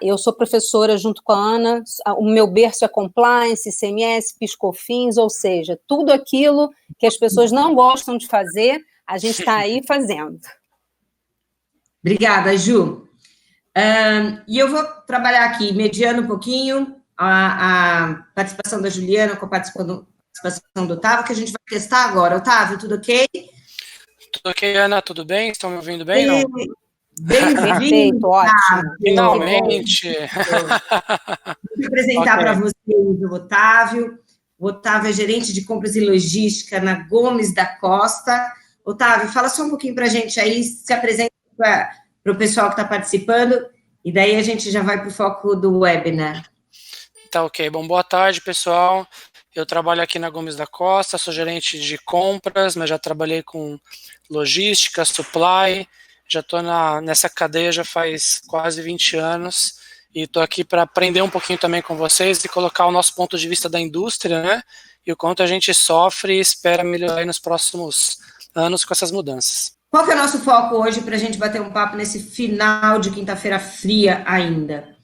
eu sou professora junto com a Ana, o meu berço é compliance, ICMS, PIS/COFINS, ou seja, tudo aquilo que as pessoas não gostam de fazer, a gente está aí fazendo. Obrigada, Ju. E eu vou trabalhar aqui, mediando um pouquinho a participação da Juliana com a participação do Otávio, que a gente vai testar agora. Otávio, tudo ok? Tudo ok, Ana? Tudo bem? Estão me ouvindo bem, não? Perfeito, ótimo. Finalmente! Vou apresentar para vocês o Otávio. O Otávio é gerente de compras e logística na Gomes da Costa. Otávio, fala só um pouquinho para a gente aí, se apresenta para o pessoal que está participando, e daí a gente já vai para o foco do webinar. Tá ok. Bom, boa tarde, pessoal. Eu trabalho aqui na Gomes da Costa, sou gerente de compras, mas já trabalhei com logística, supply, já estou nessa cadeia já faz quase 20 anos e estou aqui para aprender um pouquinho também com vocês e colocar o nosso ponto de vista da indústria, né? E o quanto a gente sofre e espera melhorar nos próximos anos com essas mudanças. Qual que é o nosso foco hoje para a gente bater um papo nesse final de quinta-feira fria ainda?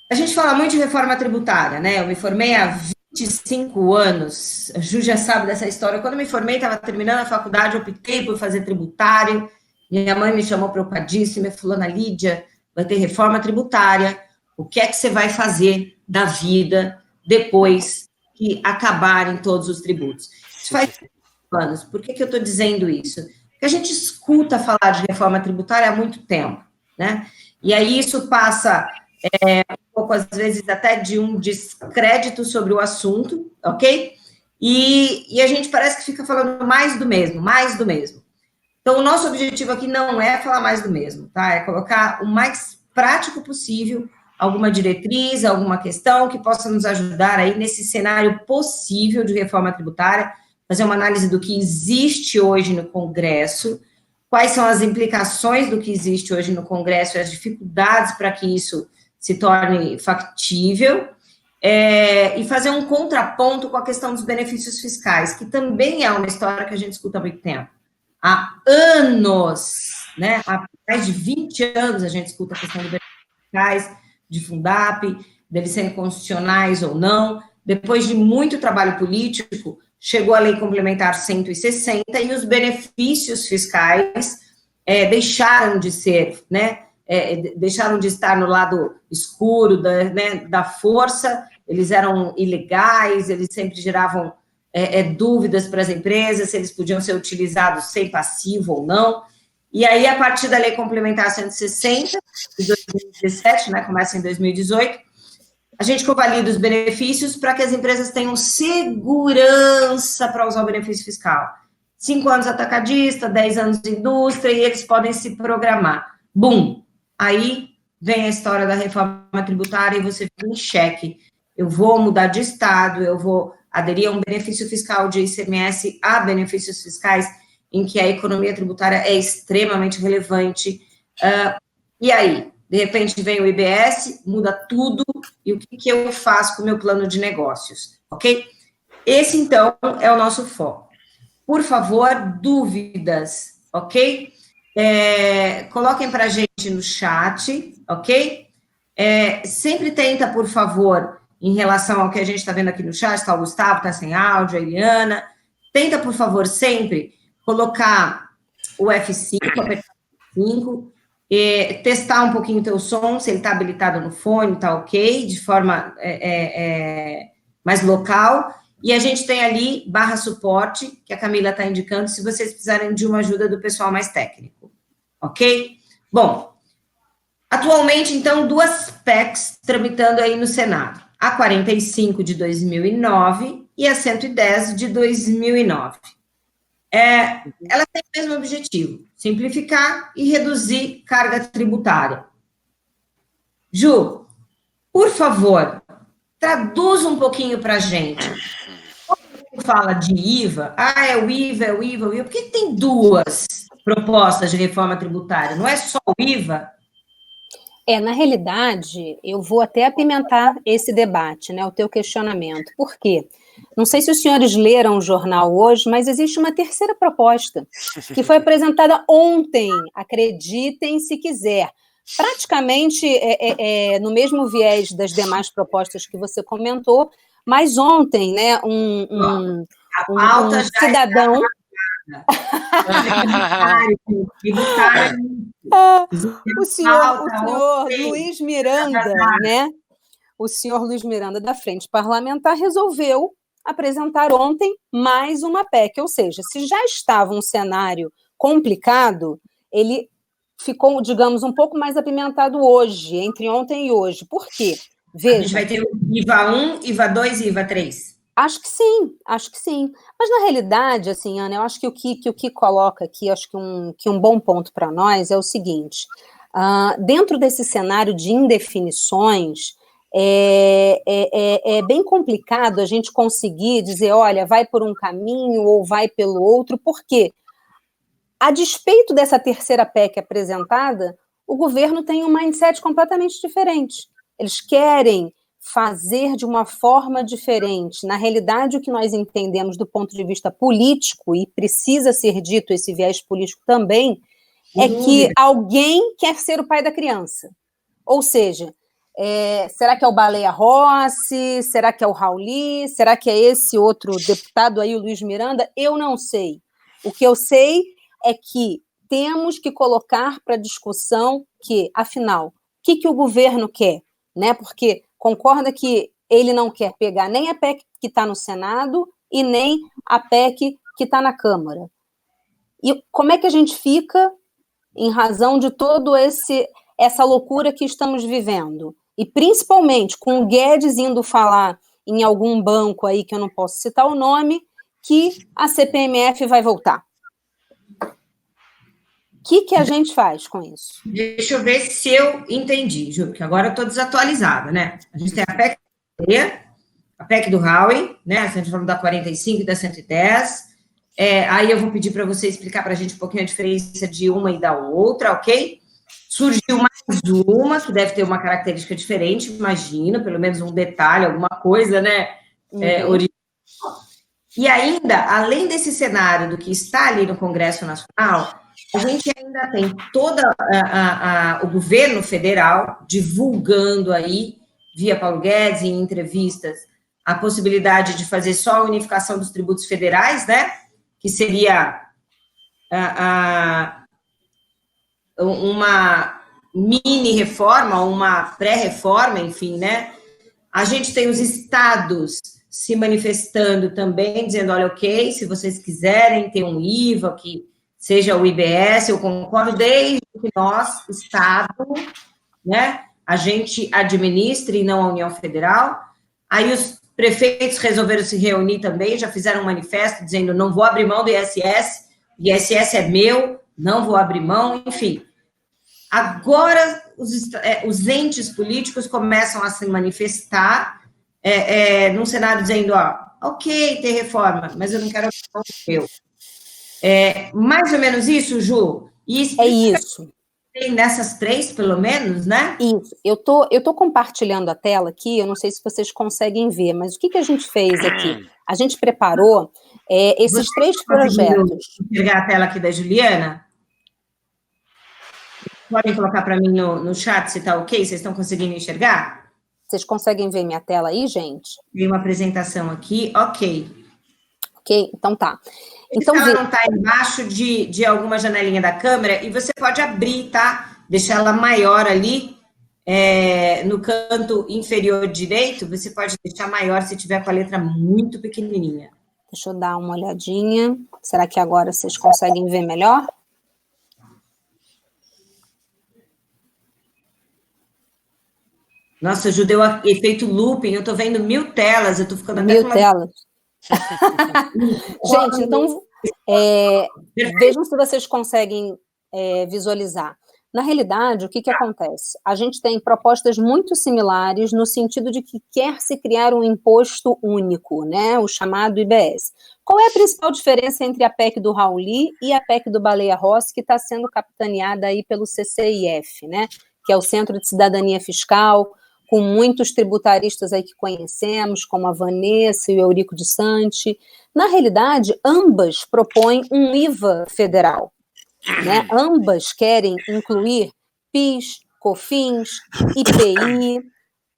A gente fala muito de reforma tributária, né? Eu me formei há 25 anos, a Ju já sabe dessa história. Quando eu me formei, estava terminando a faculdade, eu optei por fazer tributário. Minha mãe me chamou preocupadíssima, falou, Ana Lídia, vai ter reforma tributária, o que é que você vai fazer da vida depois que acabarem todos os tributos? Isso faz anos. Por que eu estou dizendo isso? Porque a gente escuta falar de reforma tributária há muito tempo, né? E aí isso passa um pouco, às vezes, até de um descrédito sobre o assunto, ok? E a gente parece que fica falando mais do mesmo, mais do mesmo. Então, o nosso objetivo aqui não é falar mais do mesmo, tá? É colocar o mais prático possível alguma diretriz, alguma questão que possa nos ajudar aí nesse cenário possível de reforma tributária, fazer uma análise do que existe hoje no Congresso, quais são as implicações do que existe hoje no Congresso e as dificuldades para que isso se torne factível, e fazer um contraponto com a questão dos benefícios fiscais, que também é uma história que a gente escuta há muito tempo. Há anos, né, há mais de 20 anos a gente escuta a questão dos benefícios fiscais, de Fundap, deles serem constitucionais ou não. Depois de muito trabalho político, chegou a Lei Complementar 160 e os benefícios fiscais deixaram de ser, né, deixaram de estar no lado escuro da força, eles eram ilegais, eles sempre geravam dúvidas para as empresas, se eles podiam ser utilizados sem passivo ou não. E aí, a partir da Lei Complementar 160, de 2017, né, começa em 2018, a gente convalida os benefícios para que as empresas tenham segurança para usar o benefício fiscal. 5 anos atacadista, 10 anos de indústria, e eles podem se programar. Bum! Aí vem a história da reforma tributária e você fica em xeque. Eu vou mudar de estado, eu vou aderir a um benefício fiscal de ICMS a benefícios fiscais em que a economia tributária é extremamente relevante. E aí? De repente vem o IBS, muda tudo, e o que eu faço com o meu plano de negócios, ok? Esse, então, é o nosso foco. Por favor, dúvidas, ok? Coloquem para a gente no chat, ok? Sempre tenta, por favor, em relação ao que a gente está vendo aqui no chat, está o Gustavo, está sem áudio, a Eliana, tenta, por favor, sempre colocar o F5, apertar o F5, testar um pouquinho o teu som, se ele está habilitado no fone, está ok, de forma mais local, e a gente tem ali /suporte, que a Camila está indicando, se vocês precisarem de uma ajuda do pessoal mais técnico, ok? Bom, atualmente, então, 2 PECs tramitando aí no Senado, a 45 de 2009 e a 110 de 2009. Ela tem o mesmo objetivo, simplificar e reduzir carga tributária. Ju, por favor, traduz um pouquinho para a gente. Quando fala de IVA, é o IVA, é o IVA, é o IVA. Por que tem 2 propostas de reforma tributária? Não é só o IVA? Na realidade, eu vou até apimentar esse debate, né, o teu questionamento. Por quê? Não sei se os senhores leram o jornal hoje, mas existe uma terceira proposta, que foi apresentada ontem, acreditem se quiser, praticamente no mesmo viés das demais propostas que você comentou, mas ontem, né, um cidadão... O senhor Luiz Miranda, né? O senhor Luiz Miranda, da Frente Parlamentar, resolveu apresentar ontem mais uma PEC, ou seja, se já estava um cenário complicado, ele ficou, digamos, um pouco mais apimentado hoje, entre ontem e hoje. Por quê? Veja, a gente vai ter o IVA 1, IVA 2 e IVA 3. Acho que sim. Mas, na realidade, assim, Ana, eu acho que o que coloca aqui, acho que um bom ponto para nós é o seguinte, dentro desse cenário de indefinições, é bem complicado a gente conseguir dizer, olha, vai por um caminho ou vai pelo outro, porque, a despeito dessa terceira PEC apresentada, o governo tem um mindset completamente diferente. Eles querem fazer de uma forma diferente. Na realidade, o que nós entendemos do ponto de vista político, e precisa ser dito esse viés político também, é que alguém quer ser o pai da criança. Ou seja, será que é o Baleia Rossi? Será que é o Rauli? Será que é esse outro deputado aí, o Luiz Miranda? Eu não sei. O que eu sei é que temos que colocar para discussão que, afinal, o que o governo quer? Né? Porque concorda que ele não quer pegar nem a PEC que está no Senado e nem a PEC que está na Câmara. E como é que a gente fica em razão de todo essa loucura que estamos vivendo? E principalmente com o Guedes indo falar em algum banco aí, que eu não posso citar o nome, que a CPMF vai voltar. O que a gente faz com isso? Deixa eu ver se eu entendi, Ju, porque agora eu estou desatualizada, né? A gente tem a PEC do Raui, né? A gente falou da 45 e da 110. Aí eu vou pedir para você explicar para a gente um pouquinho a diferença de uma e da outra, ok? Surgiu mais uma, que deve ter uma característica diferente, imagino, pelo menos um detalhe, alguma coisa, né? E ainda, além desse cenário do que está ali no Congresso Nacional, a gente ainda tem todo o governo federal divulgando aí, via Paulo Guedes, em entrevistas, a possibilidade de fazer só a unificação dos tributos federais, né? Que seria uma mini-reforma, uma pré-reforma, enfim, né? A gente tem os estados se manifestando também, dizendo, olha, ok, se vocês quiserem ter um IVA, que seja o IBS, eu concordo, desde que nós, Estado, né, a gente administre e não a União Federal. Aí os prefeitos resolveram se reunir também, já fizeram um manifesto dizendo, não vou abrir mão do ISS, ISS é meu, não vou abrir mão, enfim. Agora, os entes políticos começam a se manifestar num cenário dizendo, ok, tem reforma, mas eu não quero abrir mão do meu. Mais ou menos isso, Ju? É isso. Tem dessas três, pelo menos, né? Isso. Eu tô compartilhando a tela aqui, eu não sei se vocês conseguem ver, mas o que a gente fez aqui? A gente preparou esses três projetos. Pegar a tela aqui da Juliana? Podem colocar para mim no chat se está ok? Vocês estão conseguindo enxergar? Vocês conseguem ver minha tela aí, gente? Tem uma apresentação aqui, ok. Ok, então tá. Então, ela não está embaixo de alguma janelinha da câmera, e você pode abrir, tá? Deixar ela maior ali, no canto inferior direito, você pode deixar maior se tiver com a letra muito pequenininha. Deixa eu dar uma olhadinha. Será que agora vocês conseguem ver melhor? Nossa, Ju, deu efeito looping, eu tô vendo 1000 telas, eu tô ficando até 1000 telas. Gente, então, vejam se vocês conseguem visualizar. Na realidade, o que acontece? A gente tem propostas muito similares no sentido de que quer se criar um imposto único, né, o chamado IBS. Qual é a principal diferença entre a PEC do Rauli e a PEC do Baleia Rossi, que está sendo capitaneada aí pelo CCIF, né, que é o Centro de Cidadania Fiscal, com muitos tributaristas aí que conhecemos, como a Vanessa e o Eurico de Santi. Na realidade, ambas propõem um IVA federal, né? Ambas querem incluir PIS, COFINS, IPI,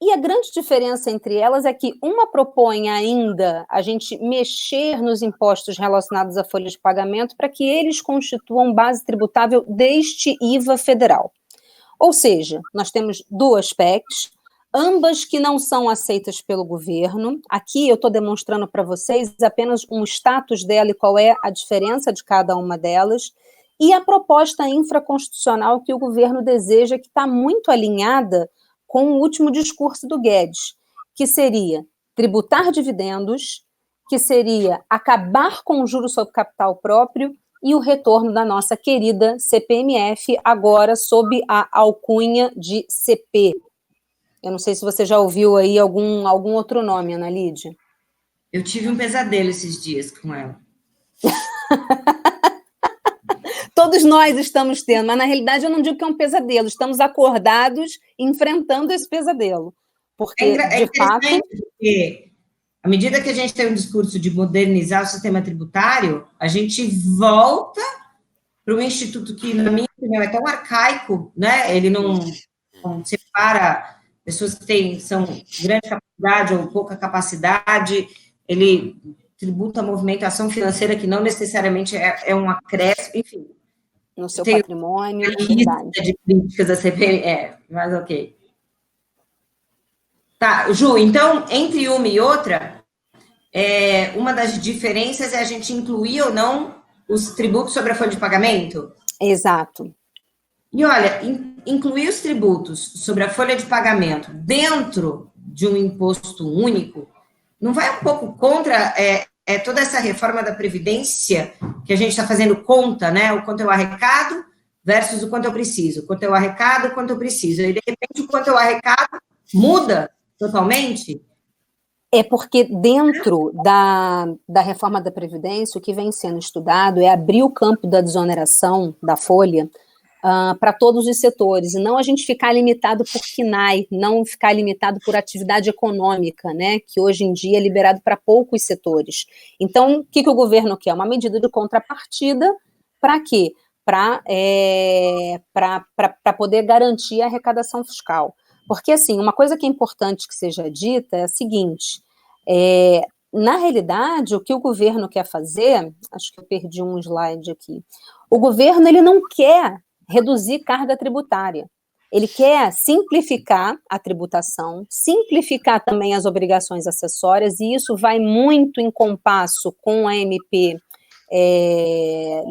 e a grande diferença entre elas é que uma propõe ainda a gente mexer nos impostos relacionados à folha de pagamento para que eles constituam base tributável deste IVA federal. Ou seja, nós temos duas PECs, ambas que não são aceitas pelo governo. Aqui eu estou demonstrando para vocês apenas um status dela e qual é a diferença de cada uma delas, e a proposta infraconstitucional que o governo deseja, que está muito alinhada com o último discurso do Guedes, que seria tributar dividendos, que seria acabar com o juro sobre capital próprio e o retorno da nossa querida CPMF, agora sob a alcunha de CP. Eu não sei se você já ouviu aí algum outro nome, Ana Lídia. Eu tive um pesadelo esses dias com ela. Todos nós estamos tendo, mas na realidade eu não digo que é um pesadelo, estamos acordados enfrentando esse pesadelo. Porque, de fato... Porque, à medida que a gente tem um discurso de modernizar o sistema tributário, a gente volta para um instituto que, na minha opinião, é tão arcaico, né? Ele não separa pessoas que são grande capacidade ou pouca capacidade, ele tributa a movimentação financeira que não necessariamente é um acréscimo, enfim. No seu patrimônio, lista de críticas da CPMF, mas ok. Tá, Ju, então, entre uma e outra, uma das diferenças é a gente incluir ou não os tributos sobre a folha de pagamento? Exato. E olha, incluir os tributos sobre a folha de pagamento dentro de um imposto único não vai um pouco contra toda essa reforma da Previdência que a gente está fazendo conta, né? O quanto eu arrecado versus o quanto eu preciso. O quanto eu arrecado, o quanto eu preciso. E, de repente, o quanto eu arrecado muda totalmente. É porque dentro da reforma da Previdência, o que vem sendo estudado é abrir o campo da desoneração da folha para todos os setores, e não a gente ficar limitado por CNAE, não ficar limitado por atividade econômica, né, que hoje em dia é liberado para poucos setores. Então, o que o governo quer? Uma medida de contrapartida para quê? Para poder garantir a arrecadação fiscal. Porque, assim, uma coisa que é importante que seja dita é a seguinte, na realidade, o que o governo quer fazer, acho que eu perdi um slide aqui, o governo, ele não quer reduzir carga tributária. Ele quer simplificar a tributação, simplificar também as obrigações acessórias, e isso vai muito em compasso com a MP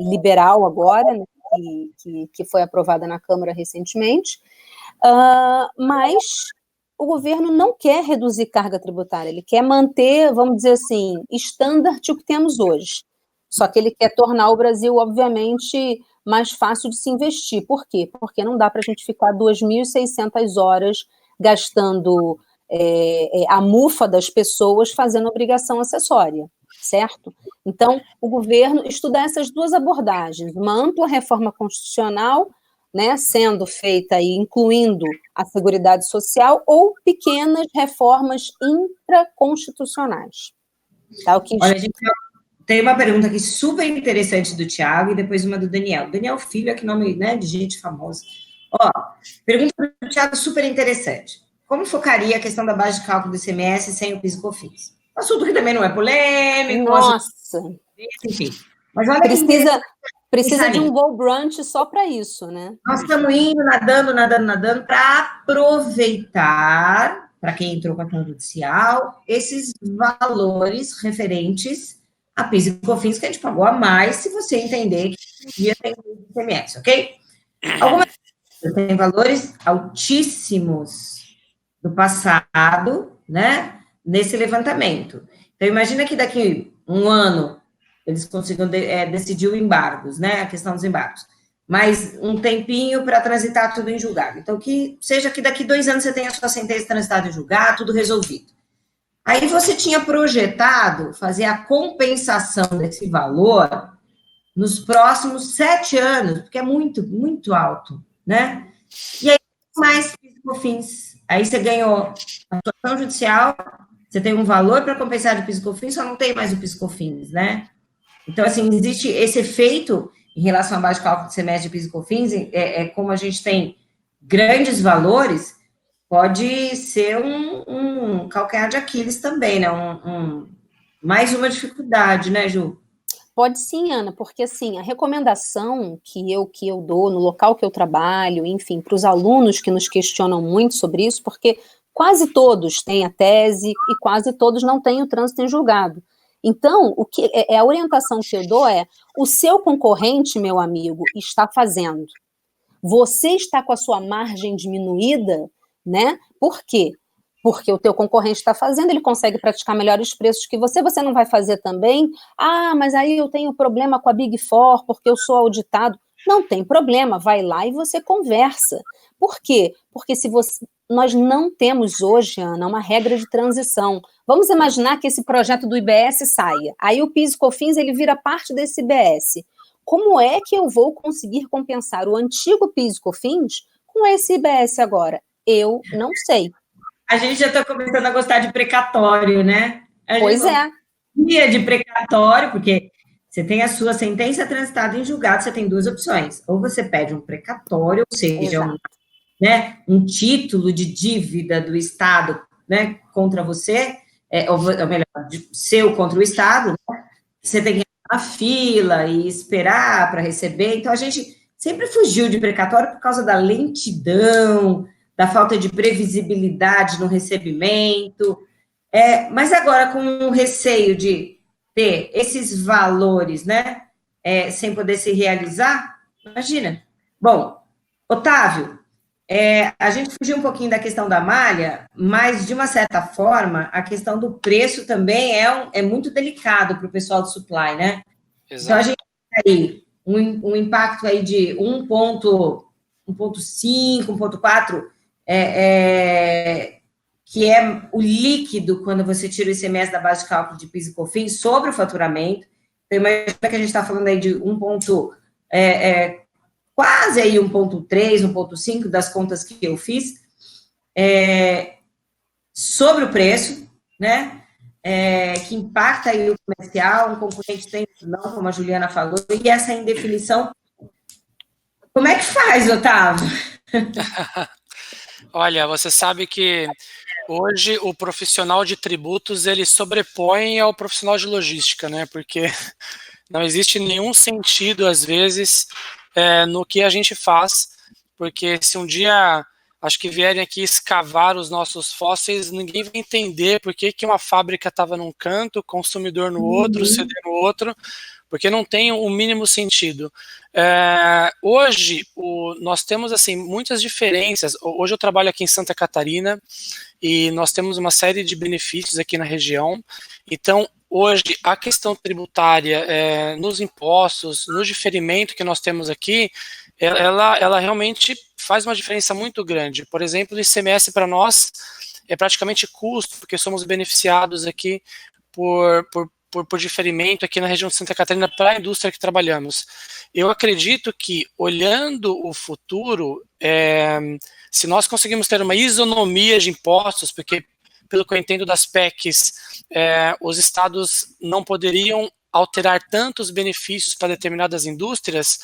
liberal agora, né, que foi aprovada na Câmara recentemente, mas o governo não quer reduzir carga tributária, ele quer manter, vamos dizer assim, standard o que temos hoje. Só que ele quer tornar o Brasil, obviamente, mais fácil de se investir. Por quê? Porque não dá para a gente ficar 2.600 horas gastando a mufa das pessoas fazendo obrigação acessória, certo? Então, o governo estuda essas duas abordagens, uma ampla reforma constitucional, né, sendo feita e incluindo a Seguridade Social, ou pequenas reformas intraconstitucionais. Tá? Olha, gente, tem uma pergunta aqui super interessante do Thiago e depois uma do Daniel. Daniel Filho, é que nome, né, de gente famosa. Ó, pergunta do Thiago super interessante. Como focaria a questão da base de cálculo do ICMS sem o PIS e COFINS? Assunto que também não é polêmico. Nossa! Enfim. Mas olha precisa de um Go Brunch só para isso, né? Nós estamos indo, nadando, para aproveitar, para quem entrou com a ação judicial, esses valores referentes a PIS e COFINS que a gente pagou a mais, se você entender que um dia tem ICMS, ok? Algumas têm valores altíssimos do passado, né, nesse levantamento. Então, imagina que daqui um ano eles consigam decidir embargos, né, a questão dos embargos, mais um tempinho para transitar tudo em julgado. Então, que seja que daqui 2 anos você tenha a sua sentença transitada em julgado, tudo resolvido. Aí você tinha projetado fazer a compensação desse valor nos próximos 7 anos, porque é muito, muito alto, né? E aí, mais PIS e COFINS. Aí você ganhou a ação judicial, você tem um valor para compensar de PIS e COFINS, só não tem mais o PIS e COFINS, né? Então, assim, existe esse efeito em relação à base de cálculo de semestre de PIS e COFINS, como a gente tem grandes valores, pode ser um calcanhar de Aquiles também, né? Mais uma dificuldade, né, Ju? Pode sim, Ana, porque assim, a recomendação que eu dou no local que eu trabalho, enfim, para os alunos que nos questionam muito sobre isso, porque quase todos têm a tese e quase todos não têm o trânsito em julgado. Então, o que a orientação que eu dou é: o seu concorrente, meu amigo, está fazendo. Você está com a sua margem diminuída, né? Por quê? Porque o teu concorrente está fazendo, ele consegue praticar melhores preços que você não vai fazer também? Ah, mas aí eu tenho problema com a Big Four, porque eu sou auditado. Não tem problema, vai lá e você conversa. Por quê? Porque nós não temos hoje, Ana, uma regra de transição. Vamos imaginar que esse projeto do IBS saia. Aí o PIS e COFINS ele vira parte desse IBS. Como é que eu vou conseguir compensar o antigo PIS e COFINS com esse IBS agora? Eu não sei. A gente já está começando a gostar de precatório, né? Pois é. Dia de precatório, porque você tem a sua sentença transitada em julgado, você tem duas opções. Ou você pede um precatório, ou seja, um título de dívida do Estado, né, contra você, ou melhor, seu contra o Estado, né? Você tem que ir na fila e esperar para receber. Então, a gente sempre fugiu de precatório por causa da lentidão, da falta de previsibilidade no recebimento. Mas agora, com o receio de ter esses valores, né, sem poder se realizar, imagina. Bom, Otávio, a gente fugiu um pouquinho da questão da malha, mas, de uma certa forma, a questão do preço também é muito delicado para o pessoal do supply, né? Exato. Então, a gente tem aí um impacto aí de 1,5, 1,4, que é o líquido quando você tira o ICMS da base de cálculo de PIS e COFINS sobre o faturamento. Então, imagina que a gente está falando aí de quase aí 1,3, 1,5 das contas que eu fiz, sobre o preço, né? Que impacta aí o comercial, um concorrente tem não, como a Juliana falou, e essa indefinição. Como é que faz, Otávio? Olha, você sabe que hoje o profissional de tributos ele sobrepõe ao profissional de logística, né? Porque não existe nenhum sentido, às vezes, no que a gente faz, porque se um dia acho que vierem aqui escavar os nossos fósseis, ninguém vai entender por que uma fábrica estava num canto, o consumidor no outro, o CD no outro, porque não tem o mínimo sentido. Hoje, nós temos assim muitas diferenças. Hoje eu trabalho aqui em Santa Catarina e nós temos uma série de benefícios aqui na região. Então, hoje, a questão tributária, nos impostos, no diferimento que nós temos aqui, ela realmente faz uma diferença muito grande. Por exemplo, o ICMS para nós é praticamente custo, porque somos beneficiados aqui por diferimento aqui na região de Santa Catarina para a indústria que trabalhamos. Eu acredito que, olhando o futuro, se nós conseguimos ter uma isonomia de impostos, porque, pelo que eu entendo das PECs, os estados não poderiam alterar tantos benefícios para determinadas indústrias,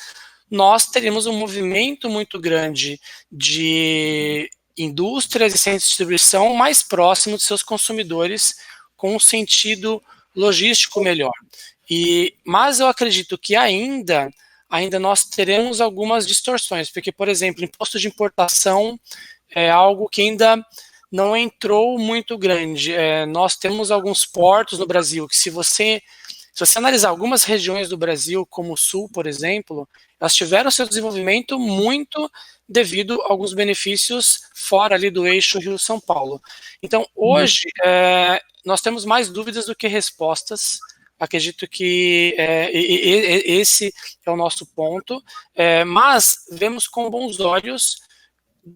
nós teríamos um movimento muito grande de indústrias e centros de distribuição mais próximos de seus consumidores, com um sentido logístico melhor. Mas eu acredito que ainda nós teremos algumas distorções, porque, por exemplo, imposto de importação é algo que ainda não entrou muito grande. Nós temos alguns portos no Brasil que, se você analisar algumas regiões do Brasil, como o Sul, por exemplo, elas tiveram seu desenvolvimento muito devido a alguns benefícios fora ali do eixo Rio-São Paulo. Então, hoje, nós temos mais dúvidas do que respostas. Acredito que esse é o nosso ponto, mas vemos com bons olhos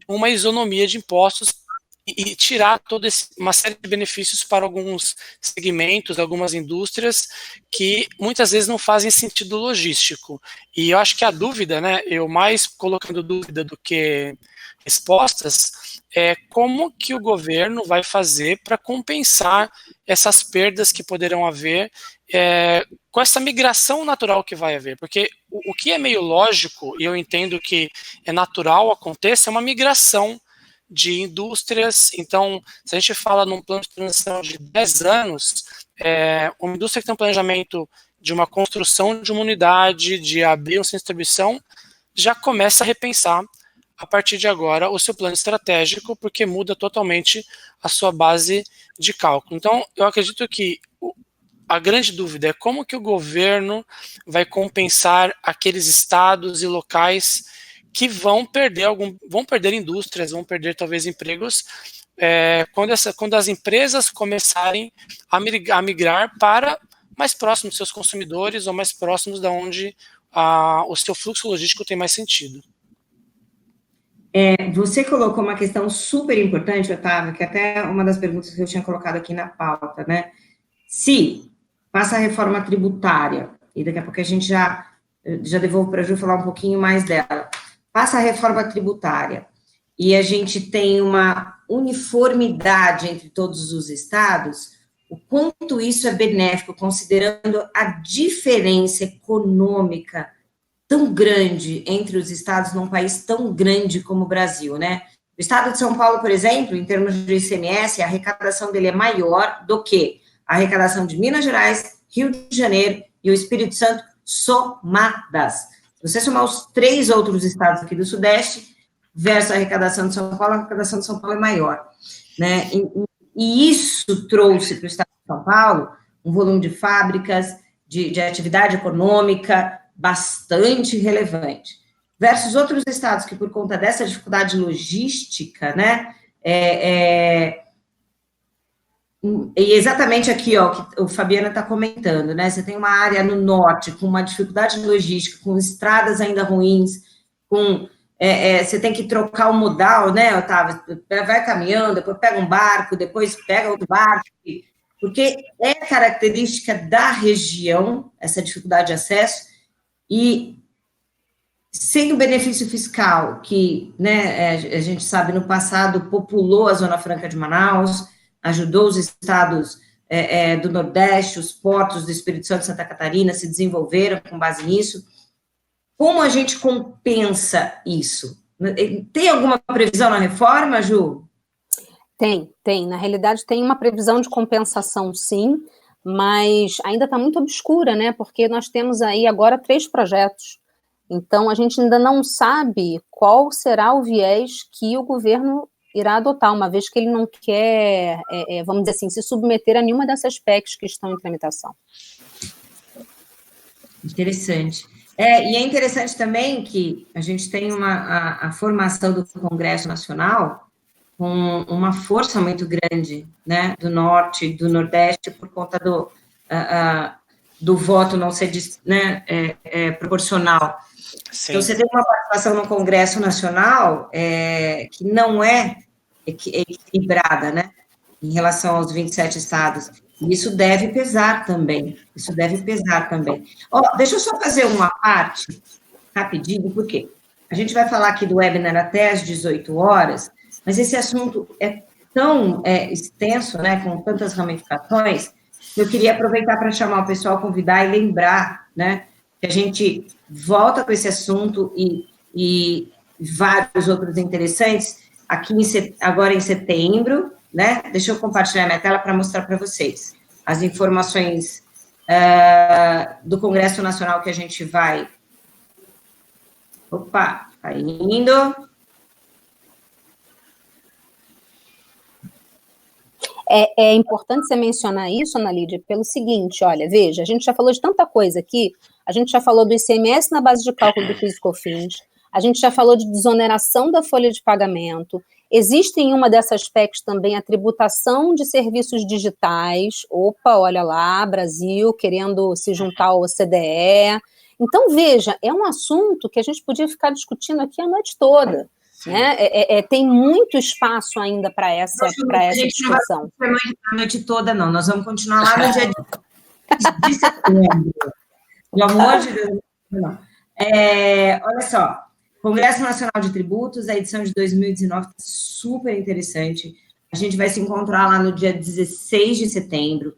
uma isonomia de impostos e tirar uma série de benefícios para alguns segmentos, algumas indústrias que muitas vezes não fazem sentido logístico. E eu acho que a dúvida, né, eu mais colocando dúvida do que respostas, é como que o governo vai fazer para compensar essas perdas que poderão haver com essa migração natural que vai haver. Porque o que é meio lógico, e eu entendo que é natural aconteça, é uma migração de indústrias. Então, se a gente fala num plano de transição de 10 anos, uma indústria que tem um planejamento de uma construção de uma unidade, de abrir uma distribuição, já começa a repensar, a partir de agora, o seu plano estratégico, porque muda totalmente a sua base de cálculo. Então, eu acredito que a grande dúvida é como que o governo vai compensar aqueles estados e locais que vão perder indústrias, vão perder talvez empregos, quando as empresas começarem a migrar para mais próximos dos seus consumidores ou mais próximos da onde o seu fluxo logístico tem mais sentido. Você colocou uma questão super importante, Otávio, que até uma das perguntas que eu tinha colocado aqui na pauta, né? Se passa a reforma tributária, e daqui a pouco a gente já devolvo para a Ju falar um pouquinho mais dela, passa a reforma tributária e a gente tem uma uniformidade entre todos os estados, o quanto isso é benéfico, considerando a diferença econômica tão grande entre os estados num país tão grande como o Brasil, né? O estado de São Paulo, por exemplo, em termos de ICMS, a arrecadação dele é maior do que a arrecadação de Minas Gerais, Rio de Janeiro e o Espírito Santo somadas. Se você somar os 3 outros estados aqui do Sudeste versus a arrecadação de São Paulo, a arrecadação de São Paulo é maior, né? E isso trouxe para o estado de São Paulo um volume de fábricas, de atividade econômica bastante relevante, versus outros estados que, por conta dessa dificuldade logística, né, e exatamente aqui, ó, que o Fabiana está comentando, né, você tem uma área no norte com uma dificuldade logística, com estradas ainda ruins, você tem que trocar o modal, né, Otávio, vai caminhando, depois pega um barco, depois pega outro barco, porque é característica da região, essa dificuldade de acesso. E sem o benefício fiscal, que, né, a gente sabe, no passado populou a Zona Franca de Manaus, ajudou os estados do Nordeste, os portos do Espírito Santo e Santa Catarina se desenvolveram com base nisso. Como a gente compensa isso? Tem alguma previsão na reforma, Ju? Tem. Na realidade, tem uma previsão de compensação, sim, mas ainda está muito obscura, né? Porque nós temos aí agora 3 projetos. Então, a gente ainda não sabe qual será o viés que o governo irá adotar, uma vez que ele não quer, vamos dizer assim, se submeter a nenhuma dessas PECs que estão em tramitação. Interessante. E é interessante também que a gente tem a formação do Congresso Nacional com uma força muito grande, né, do Norte e do Nordeste, por conta do voto não ser, né, proporcional. Sim. Então, você tem uma participação no Congresso Nacional que não é equilibrada, né, em relação aos 27 estados. E isso deve pesar também. Deixa eu só fazer uma parte, rapidinho, porque a gente vai falar aqui do webinar até às 18 horas, mas esse assunto é tão extenso, né, com tantas ramificações, que eu queria aproveitar para chamar o pessoal, convidar e lembrar, né, que a gente volta com esse assunto e vários outros interessantes aqui agora em setembro, né? Deixa eu compartilhar minha tela para mostrar para vocês as informações do Congresso Nacional que a gente vai... Opa, tá indo... É importante você mencionar isso, Ana Lídia, pelo seguinte, olha, veja, a gente já falou de tanta coisa aqui, a gente já falou do ICMS na base de cálculo do PIS e COFINS, a gente já falou de desoneração da folha de pagamento, existe em uma dessas PECs também a tributação de serviços digitais, opa, olha lá, Brasil querendo se juntar ao OCDE, então veja, é um assunto que a gente podia ficar discutindo aqui a noite toda, Né? Tem muito espaço ainda para essa discussão. Não vai a noite toda, não. Nós vamos continuar lá no dia de setembro. Pelo amor de Deus. Não. Olha só, Congresso Nacional de Tributos, a edição de 2019, super interessante. A gente vai se encontrar lá no dia 16 de setembro.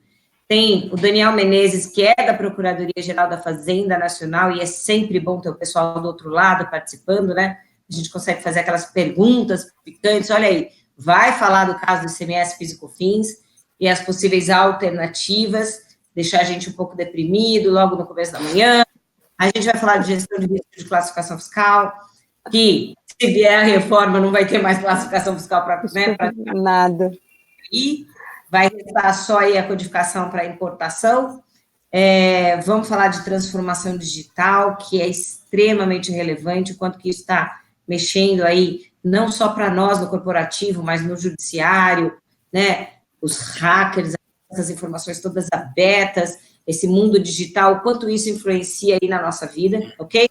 Tem o Daniel Menezes, que é da Procuradoria-Geral da Fazenda Nacional, e é sempre bom ter o pessoal do outro lado participando, né? A gente consegue fazer aquelas perguntas picantes. Olha aí, vai falar do caso do ICMS, PIS e COFINS e as possíveis alternativas, deixar a gente um pouco deprimido logo no começo da manhã. A gente vai falar de gestão de risco de classificação fiscal, que se vier a reforma não vai ter mais classificação fiscal para nada. E vai restar só aí a codificação para importação. Vamos falar de transformação digital, que é extremamente relevante, o quanto que isso está mexendo aí, não só para nós no corporativo, mas no judiciário, né? Os hackers, essas informações todas abertas, esse mundo digital, o quanto isso influencia aí na nossa vida, ok?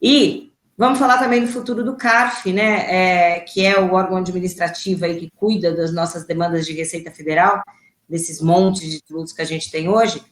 E vamos falar também do futuro do CARF, né? Que é o órgão administrativo aí que cuida das nossas demandas de Receita Federal, desses montes de tributos que a gente tem hoje.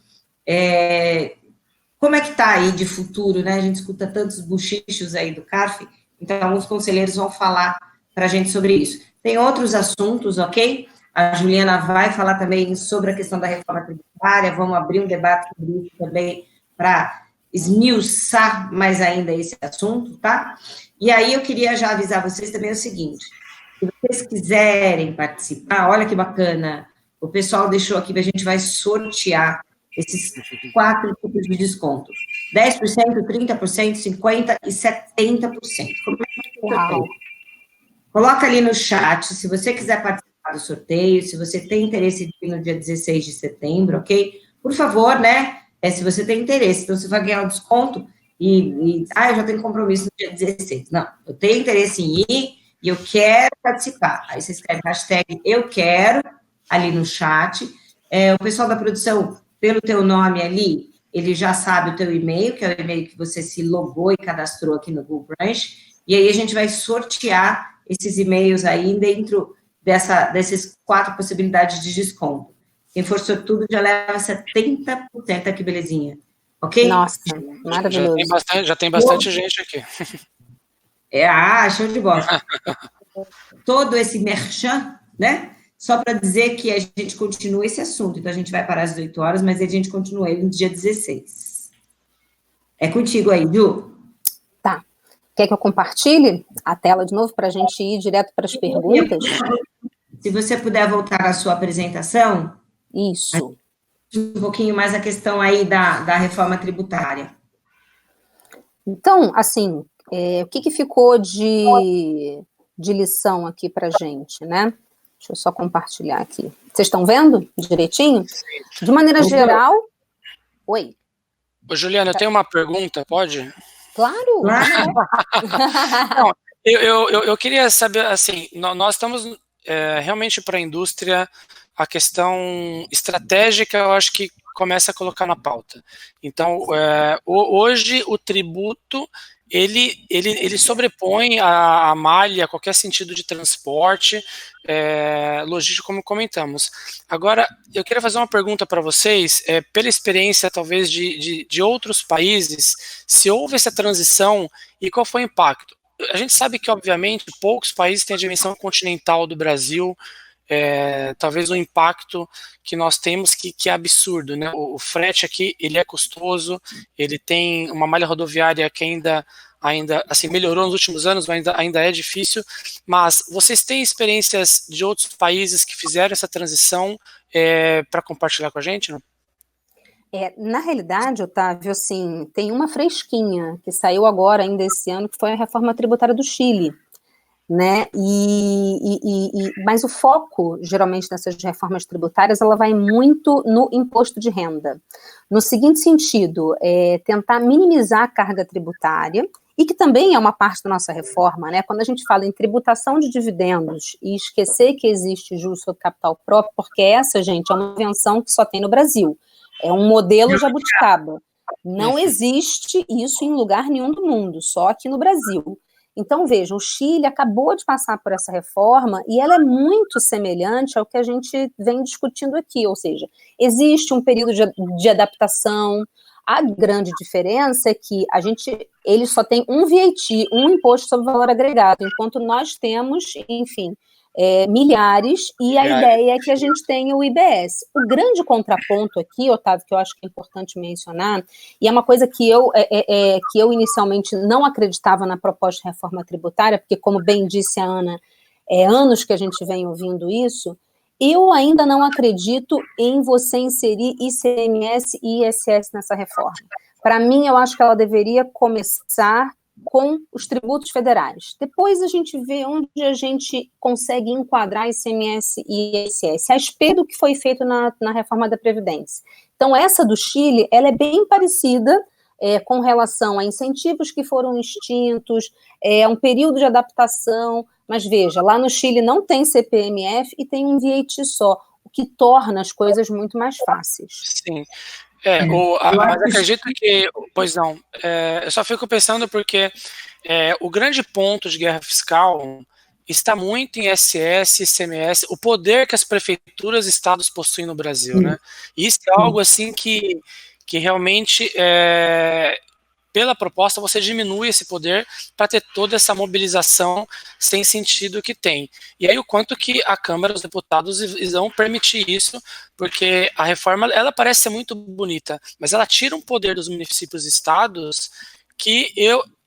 Como é que está aí de futuro, né? A gente escuta tantos buchichos aí do CARF, então alguns conselheiros vão falar para a gente sobre isso. Tem outros assuntos, ok? A Juliana vai falar também sobre a questão da reforma tributária, vamos abrir um debate sobre isso também para esmiuçar mais ainda esse assunto, tá? E aí eu queria já avisar vocês também o seguinte, se vocês quiserem participar, olha que bacana, o pessoal deixou aqui que a gente vai sortear esses 4 tipos de desconto. 10%, 30%, 50% e 70%. Uau. Coloca ali no chat, se você quiser participar do sorteio, se você tem interesse de ir no dia 16 de setembro, ok? Por favor, né? Se você tem interesse, então você vai ganhar um desconto eu já tenho compromisso no dia 16. Não, eu tenho interesse em ir e eu quero participar. Aí você escreve hashtag eu quero ali no chat. O pessoal da produção, pelo teu nome ali, ele já sabe o teu e-mail, que é o e-mail que você se logou e cadastrou aqui no Google Branch, e aí a gente vai sortear esses e-mails aí dentro dessas 4 possibilidades de desconto. Quem for sortudo já leva 70%, que belezinha. Ok? Nossa, maravilhoso. Já tem bastante gente aqui. Show de bola. Todo esse merchan, né? Só para dizer que a gente continua esse assunto. Então, a gente vai parar às 18 horas, mas a gente continua ele no dia 16. É contigo aí, Ju. Tá. Quer que eu compartilhe a tela de novo para a gente ir direto para as perguntas? Se você puder voltar à sua apresentação. Isso. Um pouquinho mais a questão aí da reforma tributária. Então, assim, o que ficou de lição aqui para a gente, né? Deixa eu só compartilhar aqui. Vocês estão vendo direitinho? De maneira geral... Oi. Ô, Juliana, eu tenho uma pergunta, pode? Claro. Não, eu queria saber, assim, nós estamos realmente para a indústria, a questão estratégica, eu acho que começa a colocar na pauta. Então, hoje o tributo, ele sobrepõe a malha, qualquer sentido de transporte, logístico, como comentamos. Agora, eu queria fazer uma pergunta para vocês, pela experiência, talvez, de outros países, se houve essa transição e qual foi o impacto? A gente sabe que, obviamente, poucos países têm a dimensão continental do Brasil, talvez o impacto que nós temos que é absurdo, né? O frete aqui, ele é custoso, ele tem uma malha rodoviária que ainda assim, melhorou nos últimos anos, mas ainda é difícil, mas vocês têm experiências de outros países que fizeram essa transição para compartilhar com a gente, não? Na realidade, Otávio, assim, tem uma fresquinha que saiu agora, ainda esse ano, que foi a reforma tributária do Chile, né? Mas o foco, geralmente, nessas reformas tributárias, ela vai muito no imposto de renda. No seguinte sentido, tentar minimizar a carga tributária, e que também é uma parte da nossa reforma, né? Quando a gente fala em tributação de dividendos e esquecer que existe juros sobre capital próprio, porque essa, gente, é uma invenção que só tem no Brasil. É um modelo jabuticaba. Não existe isso em lugar nenhum do mundo, só aqui no Brasil. Então, vejam, o Chile acabou de passar por essa reforma e ela é muito semelhante ao que a gente vem discutindo aqui, ou seja, existe um período de adaptação. A grande diferença é que ele só tem um VAT, um imposto sobre valor agregado, enquanto nós temos, enfim, milhares, e a ideia é que a gente tenha o IBS. O grande contraponto aqui, Otávio, que eu acho que é importante mencionar, e é uma coisa que eu inicialmente não acreditava na proposta de reforma tributária, porque, como bem disse a Ana, anos que a gente vem ouvindo isso, eu ainda não acredito em você inserir ICMS e ISS nessa reforma. Para mim, eu acho que ela deveria começar com os tributos federais. Depois a gente vê onde a gente consegue enquadrar ICMS e ISS, a espelho do que foi feito na reforma da Previdência. Então, essa do Chile, ela é bem parecida com relação a incentivos que foram extintos, um período de adaptação, mas veja, lá no Chile não tem CPMF e tem um VAT só, o que torna as coisas muito mais fáceis. Sim. Mas acredito que, pois não, eu só fico pensando porque o grande ponto de guerra fiscal está muito em SS, ICMS, o poder que as prefeituras e estados possuem no Brasil, né? E isso é algo assim que realmente, pela proposta, você diminui esse poder para ter toda essa mobilização sem sentido que tem. E aí o quanto que a Câmara, os deputados vão permitir isso, porque a reforma, ela parece ser muito bonita, mas ela tira um poder dos municípios e estados que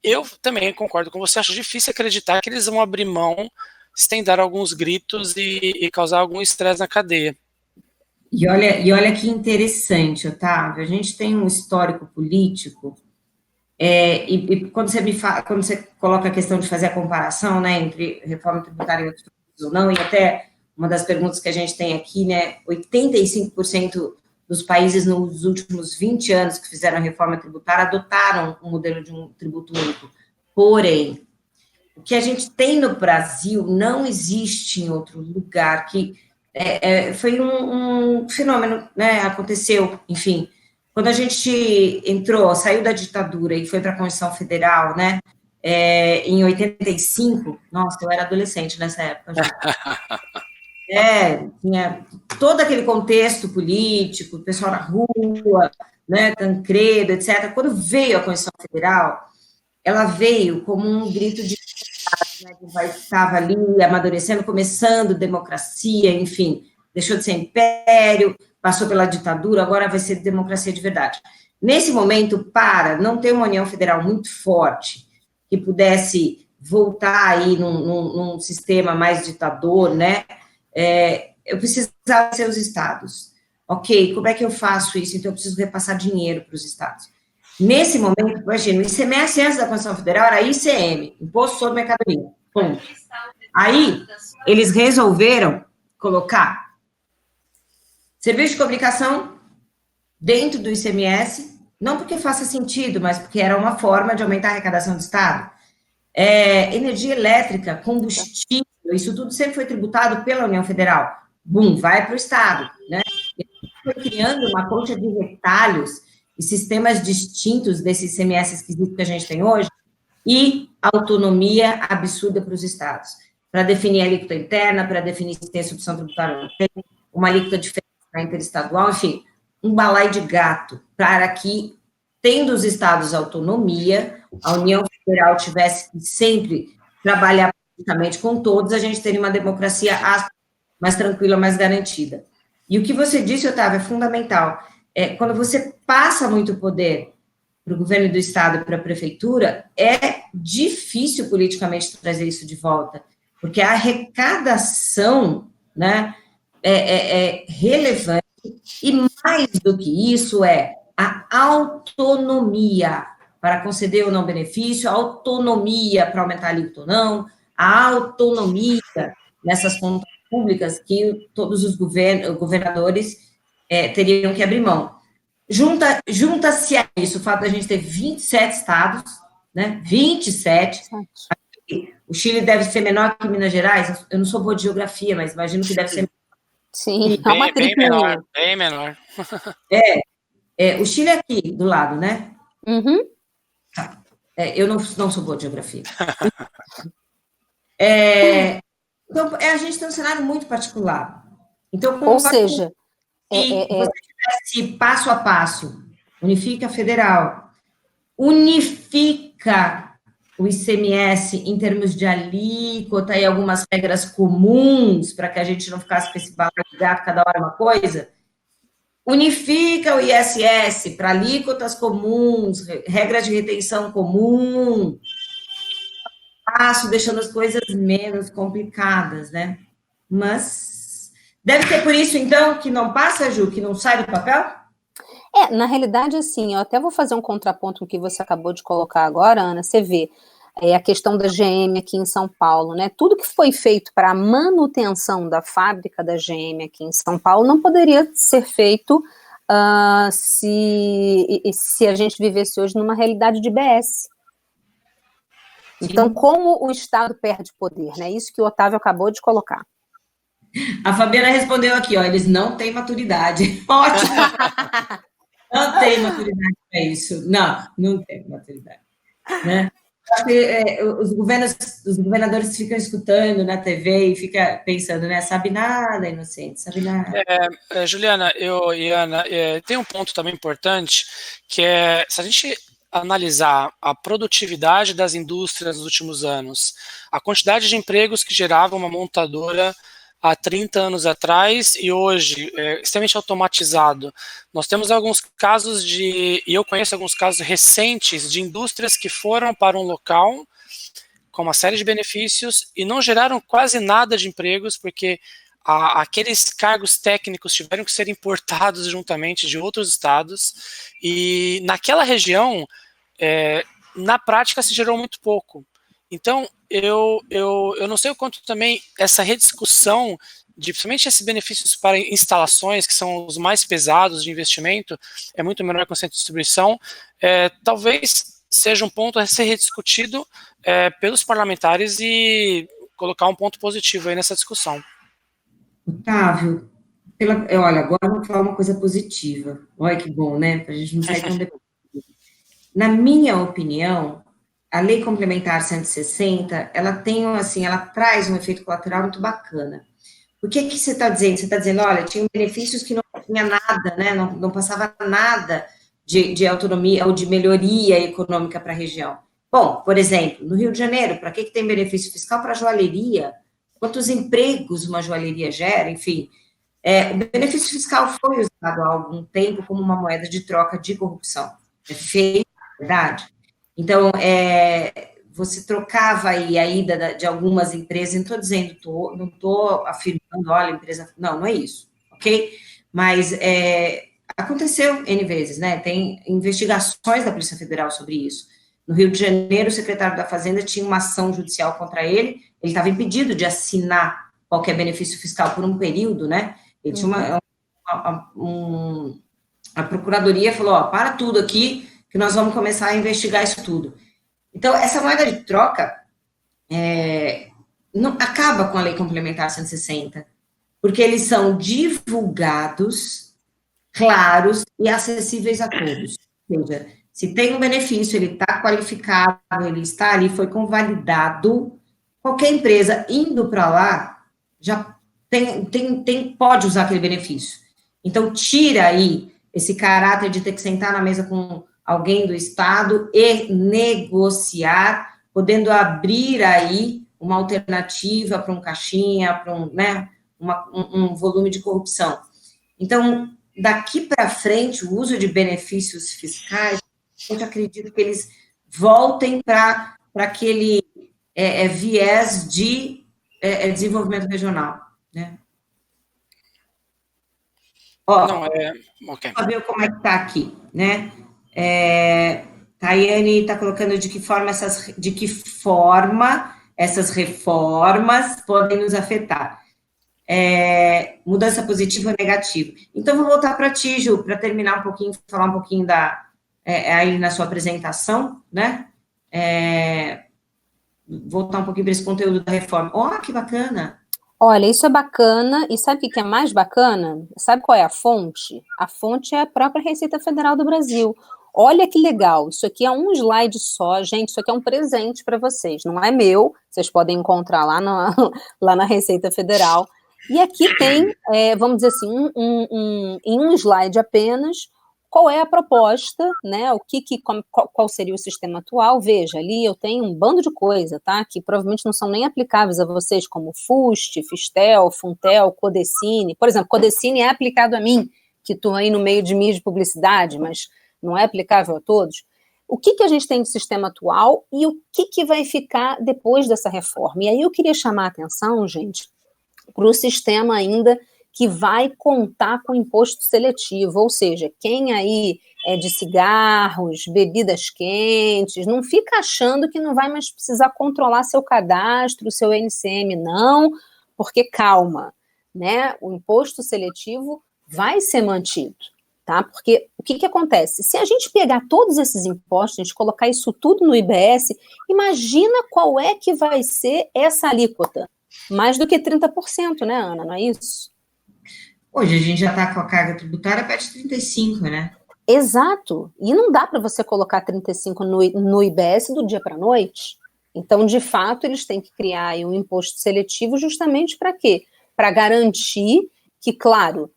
eu também concordo com você, acho difícil acreditar que eles vão abrir mão sem dar alguns gritos e causar algum estresse na cadeia. E olha que interessante, Otávio, a gente tem um histórico político. E quando você coloca a questão de fazer a comparação, né, entre reforma tributária e outros ou não, e até uma das perguntas que a gente tem aqui, né, 85% dos países nos últimos 20 anos que fizeram a reforma tributária adotaram o modelo de um tributo único. Porém, o que a gente tem no Brasil não existe em outro lugar, que foi um fenômeno, né, aconteceu, enfim. Quando a gente saiu da ditadura e foi para a Constituição Federal, né, em 85, nossa, eu era adolescente nessa época já. Tinha todo aquele contexto político, o pessoal na rua, né, Tancredo, etc. Quando veio a Constituição Federal, ela veio como um grito de né, que o país estava ali amadurecendo, começando democracia, enfim, deixou de ser império, passou pela ditadura, agora vai ser democracia de verdade. Nesse momento, para não ter uma União Federal muito forte, que pudesse voltar aí num sistema mais ditador, né, eu precisava ser os estados. Ok, como é que eu faço isso? Então, eu preciso repassar dinheiro para os estados. Nesse momento, imagina, o ICMS antes da Constituição Federal era ICM, Imposto sobre Mercadoria. Ponto. Aí, eles resolveram colocar serviço de comunicação dentro do ICMS, não porque faça sentido, mas porque era uma forma de aumentar a arrecadação do Estado. Energia elétrica, combustível, isso tudo sempre foi tributado pela União Federal. Bum, vai para o Estado, né? E foi criando uma concha de retalhos e sistemas distintos desses ICMS esquisitos que a gente tem hoje, e autonomia absurda para os estados, para definir a alíquota interna, para definir se tem substituição tributária ou não tem, uma alíquota diferente na interestadual, enfim, um balaio de gato, para que, tendo os estados autonomia, a União Federal tivesse que sempre trabalhar politicamente com todos, a gente teria uma democracia mais tranquila, mais garantida. E o que você disse, Otávio, é fundamental. Quando você passa muito poder para o governo do estado e para a prefeitura, é difícil politicamente trazer isso de volta, porque a arrecadação, né, é relevante, e mais do que isso a autonomia para conceder ou não benefício, a autonomia para aumentar a alíquota ou não, a autonomia nessas contas públicas que todos os governadores teriam que abrir mão. Junta-se a isso o fato da gente ter 27 estados, né? 27. O Chile deve ser menor que Minas Gerais. Eu não sou boa de geografia, mas imagino que deve ser. Sim, bem menor, bem menor. O Chile é aqui do lado, né? Uhum. Tá. Eu não sou boa de geografia. Então, a gente tem um cenário muito particular. Então, ou seja, se você tivesse passo a passo, unifica a federal, unifica o ICMS em termos de alíquota e algumas regras comuns, para que a gente não ficasse com esse bala de gato cada hora uma coisa, unifica o ISS para alíquotas comuns, regras de retenção comum, passo, deixando as coisas menos complicadas, né? Mas deve ser por isso, então, que não passa, Ju, que não sai do papel? Na realidade, assim, eu até vou fazer um contraponto com o que você acabou de colocar agora, Ana. Você vê a questão da GM aqui em São Paulo, né? Tudo que foi feito para a manutenção da fábrica da GM aqui em São Paulo não poderia ser feito se a gente vivesse hoje numa realidade de BS. Então, como o Estado perde poder, né? Isso que o Otávio acabou de colocar. A Fabiana respondeu aqui, ó, eles não têm maturidade. Ótimo! Não tem maturidade para isso. Não tem maturidade. Né? Acho que os governadores ficam escutando na TV e ficam pensando, né? Sabe nada, inocente, sabe nada. Juliana e Ana, tem um ponto também importante, que é, se a gente analisar a produtividade das indústrias nos últimos anos, a quantidade de empregos que gerava uma montadora há 30 anos atrás e hoje é extremamente automatizado. Nós temos alguns casos e eu conheço alguns casos recentes de indústrias que foram para um local com uma série de benefícios e não geraram quase nada de empregos, porque aqueles cargos técnicos tiveram que ser importados juntamente de outros estados, e naquela região, na prática, se gerou muito pouco. Então, eu não sei o quanto também essa rediscussão, principalmente esses benefícios para instalações, que são os mais pesados de investimento, é muito menor que o centro de distribuição, talvez seja um ponto a ser rediscutido pelos parlamentares e colocar um ponto positivo aí nessa discussão. Otávio, olha, agora eu vou falar uma coisa positiva. Olha que bom, né? Para a gente não sair tão depois. Na minha opinião, a Lei Complementar 160, ela tem, assim, ela traz um efeito colateral muito bacana. O que você está dizendo? Você está dizendo, olha, tinha benefícios que não tinha nada, né? Não passava nada de autonomia ou de melhoria econômica para a região. Bom, por exemplo, no Rio de Janeiro, para que tem benefício fiscal para a joalheria? Quantos empregos uma joalheria gera? Enfim, o benefício fiscal foi usado há algum tempo como uma moeda de troca de corrupção. É feio, é verdade? Então, você trocava aí a ida de algumas empresas, não estou dizendo, não estou afirmando, olha, empresa... Não é isso, ok? Mas aconteceu N vezes, né? Tem investigações da Polícia Federal sobre isso. No Rio de Janeiro, o secretário da Fazenda tinha uma ação judicial contra ele estava impedido de assinar qualquer benefício fiscal por um período, né? Ele tinha a Procuradoria falou, ó, para tudo aqui, que nós vamos começar a investigar isso tudo. Então, essa moeda de troca não acaba com a Lei Complementar 160, porque eles são divulgados, claros e acessíveis a todos. Ou seja, se tem um benefício, ele está qualificado, ele está ali, foi convalidado, qualquer empresa indo para lá já pode usar aquele benefício. Então, tira aí esse caráter de ter que sentar na mesa com alguém do Estado e negociar, podendo abrir aí uma alternativa para um caixinha, para um volume de corrupção. Então, daqui para frente, o uso de benefícios fiscais, eu acredito que eles voltem para aquele viés de desenvolvimento regional, né? Ó, okay. Para ver como é que está aqui, né? Tayane está colocando de que forma essas reformas podem nos afetar. Mudança positiva ou negativa. Então, vou voltar para ti, Ju, para terminar um pouquinho, falar um pouquinho aí na sua apresentação, né? Voltar um pouquinho para esse conteúdo da reforma. Ó, que bacana! Olha, isso é bacana, e sabe o que é mais bacana? Sabe qual é a fonte? A fonte é a própria Receita Federal do Brasil. Olha que legal, isso aqui é um slide só, gente, isso aqui é um presente para vocês, não é meu, vocês podem encontrar lá lá na Receita Federal. E aqui tem, vamos dizer assim, em um slide apenas, qual é a proposta, né? Qual seria o sistema atual? Veja, ali eu tenho um bando de coisa, tá? Que provavelmente não são nem aplicáveis a vocês, como FUST, Fistel, Funtel, Codecine. Por exemplo, Codecine é aplicado a mim, que estou aí no meio de mídia de publicidade, mas não é aplicável a todos. O que a gente tem de sistema atual e o que vai ficar depois dessa reforma? E aí eu queria chamar a atenção, gente, para o sistema ainda que vai contar com imposto seletivo, ou seja, quem aí é de cigarros, bebidas quentes, não fica achando que não vai mais precisar controlar seu cadastro, seu NCM, não, porque calma, né? O imposto seletivo vai ser mantido, tá? Porque o que acontece? Se a gente pegar todos esses impostos, a gente colocar isso tudo no IBS, imagina qual é que vai ser essa alíquota. Mais do que 30%, né, Ana? Não é isso? Hoje a gente já está com a carga tributária perto de 35%, né? Exato. E não dá para você colocar 35% no IBS do dia para a noite. Então, de fato, eles têm que criar aí um imposto seletivo justamente para quê? Para garantir que, claro,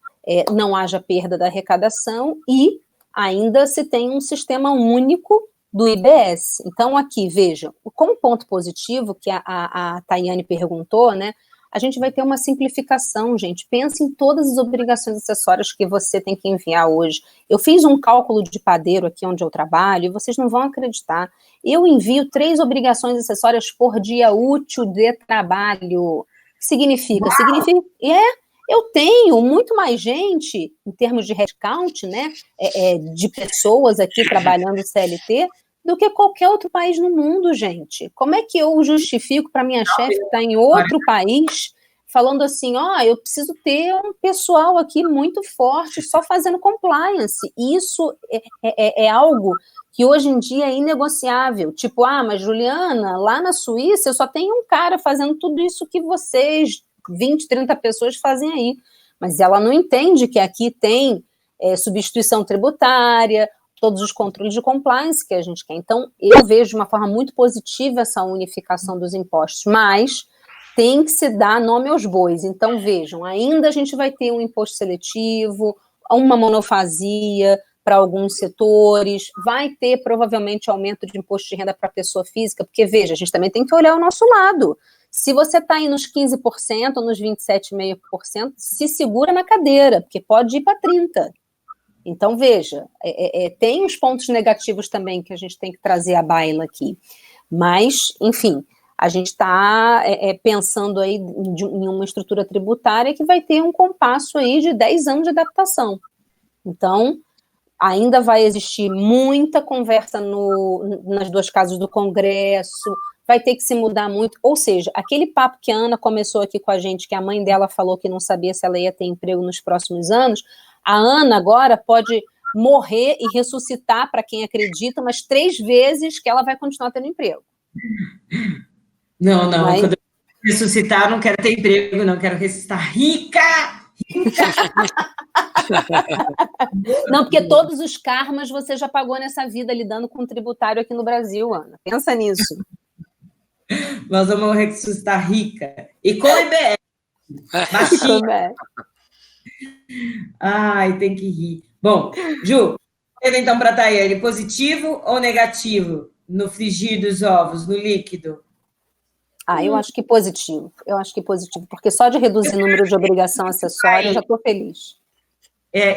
não haja perda da arrecadação e ainda se tem um sistema único do IBS. Então, aqui, veja, como ponto positivo, que a Tayane perguntou, né? A gente vai ter uma simplificação, gente. Pense em todas as obrigações acessórias que você tem que enviar hoje. Eu fiz um cálculo de padeiro aqui onde eu trabalho e vocês não vão acreditar. Eu envio 3 obrigações acessórias por dia útil de trabalho. O que significa? Uau! Significa... eu tenho muito mais gente, em termos de headcount, né, de pessoas aqui trabalhando CLT, do que qualquer outro país no mundo, gente. Como é que eu justifico para minha chefe que está em outro país, falando assim, eu preciso ter um pessoal aqui muito forte, só fazendo compliance. Isso é algo que hoje em dia é inegociável. Tipo, mas Juliana, lá na Suíça eu só tenho um cara fazendo tudo isso que vocês, 20, 30 pessoas fazem aí. Mas ela não entende que aqui tem substituição tributária, todos os controles de compliance que a gente quer. Então, eu vejo de uma forma muito positiva essa unificação dos impostos, mas tem que se dar nome aos bois. Então, vejam, ainda a gente vai ter um imposto seletivo, uma monofasia para alguns setores, vai ter provavelmente aumento de imposto de renda para pessoa física, porque, veja, a gente também tem que olhar o nosso lado. Se você está aí nos 15% ou nos 27,5%, se segura na cadeira, porque pode ir para 30%. Então, veja, tem os pontos negativos também que a gente tem que trazer à baila aqui. Mas, enfim, a gente está pensando aí em uma estrutura tributária que vai ter um compasso aí de 10 anos de adaptação. Então, ainda vai existir muita conversa nas 2 casas do Congresso, vai ter que se mudar muito. Ou seja, aquele papo que a Ana começou aqui com a gente, que a mãe dela falou que não sabia se ela ia ter emprego nos próximos anos, a Ana agora pode morrer e ressuscitar, para quem acredita, mas 3 vezes que ela vai continuar tendo emprego. Não. Mas... Quando eu ressuscitar, eu não quero ter emprego, não. Quero ressuscitar rica! Não, porque todos os karmas você já pagou nessa vida lidando com tributário aqui no Brasil, Ana. Pensa nisso. Nós vamos ressuscitar rica. E com IBS. Baixinha. Ai, tem que rir. Bom, Ju, então para a Tayane, positivo ou negativo no frigir dos ovos, no líquido? Eu acho que positivo. Porque só de reduzir o número de obrigação acessória, eu já estou feliz.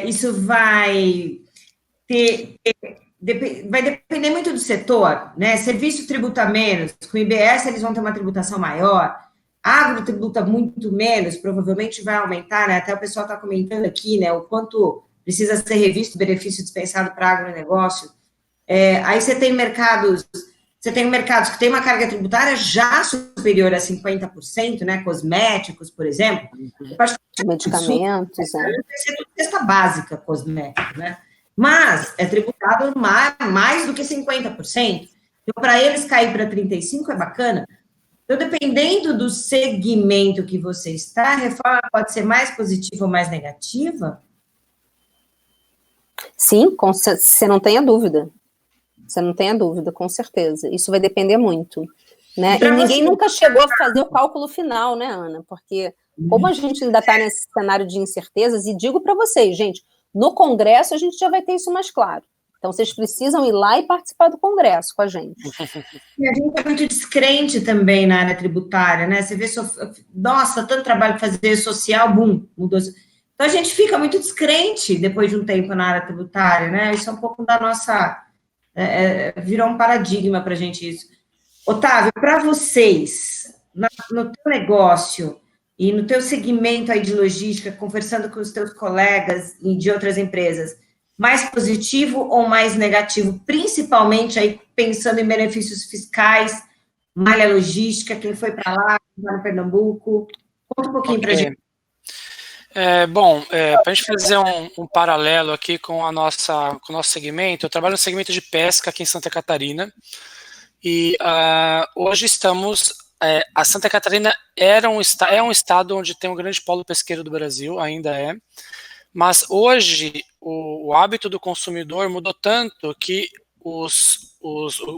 Isso vai depender muito do setor, né? Serviço tributa menos, com o IBS eles vão ter uma tributação maior, agro tributa muito menos, provavelmente vai aumentar, né? Até o pessoal está comentando aqui, né? O quanto precisa ser revisto o benefício dispensado para agronegócio. Aí você tem mercados que têm uma carga tributária já superior a 50%, né? Cosméticos, por exemplo. Medicamentos, Vai ser tudo cesta básica, cosméticos, né? Mas é tributado mais do que 50%. Então, para eles cair para 35% é bacana. Então, dependendo do segmento que você está, a reforma pode ser mais positiva ou mais negativa? Sim, você não tenha dúvida. Você não tenha dúvida, com certeza. Isso vai depender muito. Né? E ninguém nunca chegou a fazer o cálculo final, né, Ana? Porque como a gente ainda está nesse cenário de incertezas, e digo para vocês, gente, no Congresso a gente já vai ter isso mais claro. Então, vocês precisam ir lá e participar do Congresso com a gente. E a gente é muito descrente também na área tributária, né? Você vê, nossa, tanto trabalho para fazer social, bum, mudou. Então, a gente fica muito descrente depois de um tempo na área tributária, né? Isso é um pouco da nossa... virou um paradigma para a gente isso. Otávio, para vocês, no teu negócio e no teu segmento aí de logística, conversando com os teus colegas e de outras empresas, mais positivo ou mais negativo, principalmente aí pensando em benefícios fiscais, malha logística, quem foi para lá, no Pernambuco, conta um pouquinho para a gente. Para a gente fazer um paralelo aqui com o nosso segmento, eu trabalho no segmento de pesca aqui em Santa Catarina, e hoje estamos... a Santa Catarina é um estado onde tem um grande polo pesqueiro do Brasil, ainda é, mas hoje o hábito do consumidor mudou tanto que o